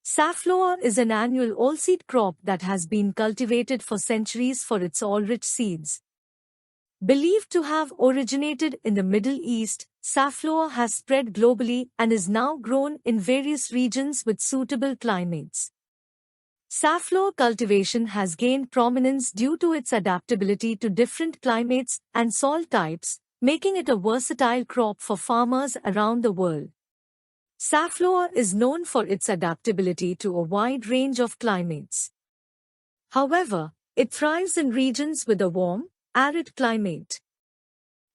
Safflower is an annual oilseed crop that has been cultivated for centuries for its oil-rich seeds. Believed to have originated in the Middle East, safflower has spread globally and is now grown in various regions with suitable climates. Safflower cultivation has gained prominence due to its adaptability to different climates and soil types, making it a versatile crop for farmers around the world. Safflower is known for its adaptability to a wide range of climates. However, it thrives in regions with a warm, arid climate.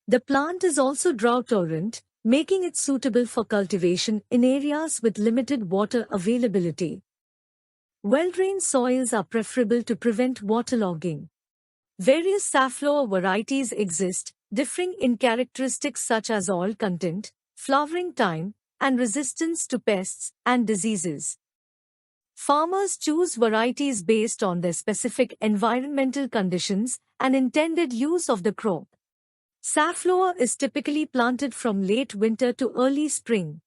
The plant is also drought-tolerant, making it suitable for cultivation in areas with limited water availability. Well-drained soils are preferable to prevent waterlogging. Various safflower varieties exist, differing in characteristics such as oil content, flowering time, and resistance to pests and diseases. Farmers choose varieties based on their specific environmental conditions and intended use of the crop. Safflower is typically planted from late winter to early spring.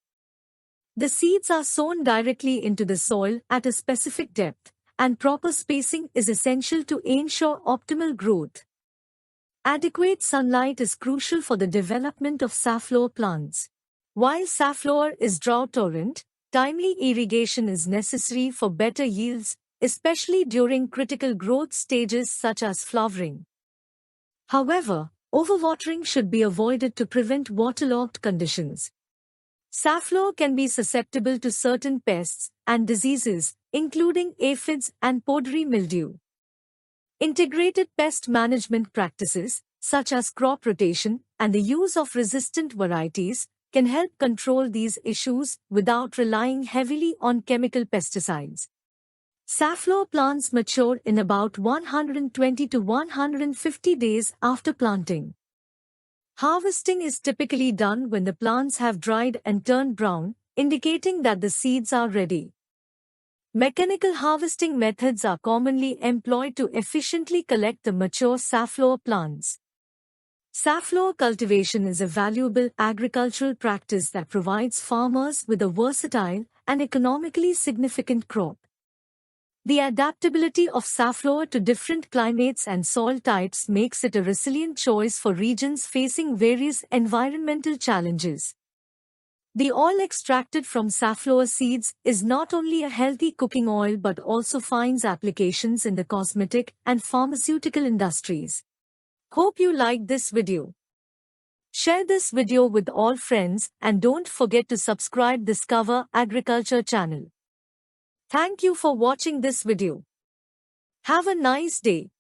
The seeds are sown directly into the soil at a specific depth, and proper spacing is essential to ensure optimal growth. Adequate sunlight is crucial for the development of safflower plants. While safflower is drought-tolerant, timely irrigation is necessary for better yields, especially during critical growth stages such as flowering. However, overwatering should be avoided to prevent waterlogged conditions. Safflower can be susceptible to certain pests and diseases, including aphids and powdery mildew. Integrated pest management practices, such as crop rotation and the use of resistant varieties, can help control these issues without relying heavily on chemical pesticides. Safflower plants mature in about 120 to 150 days after planting. Harvesting is typically done when the plants have dried and turned brown, indicating that the seeds are ready. Mechanical harvesting methods are commonly employed to efficiently collect the mature safflower plants. Safflower cultivation is a valuable agricultural practice that provides farmers with a versatile and economically significant crop. The adaptability of safflower to different climates and soil types makes it a resilient choice for regions facing various environmental challenges. The oil extracted from safflower seeds is not only a healthy cooking oil but also finds applications in the cosmetic and pharmaceutical industries. Hope you liked this video. Share this video with all friends and don't forget to subscribe Discover Agriculture channel. Thank you for watching this video. Have a nice day.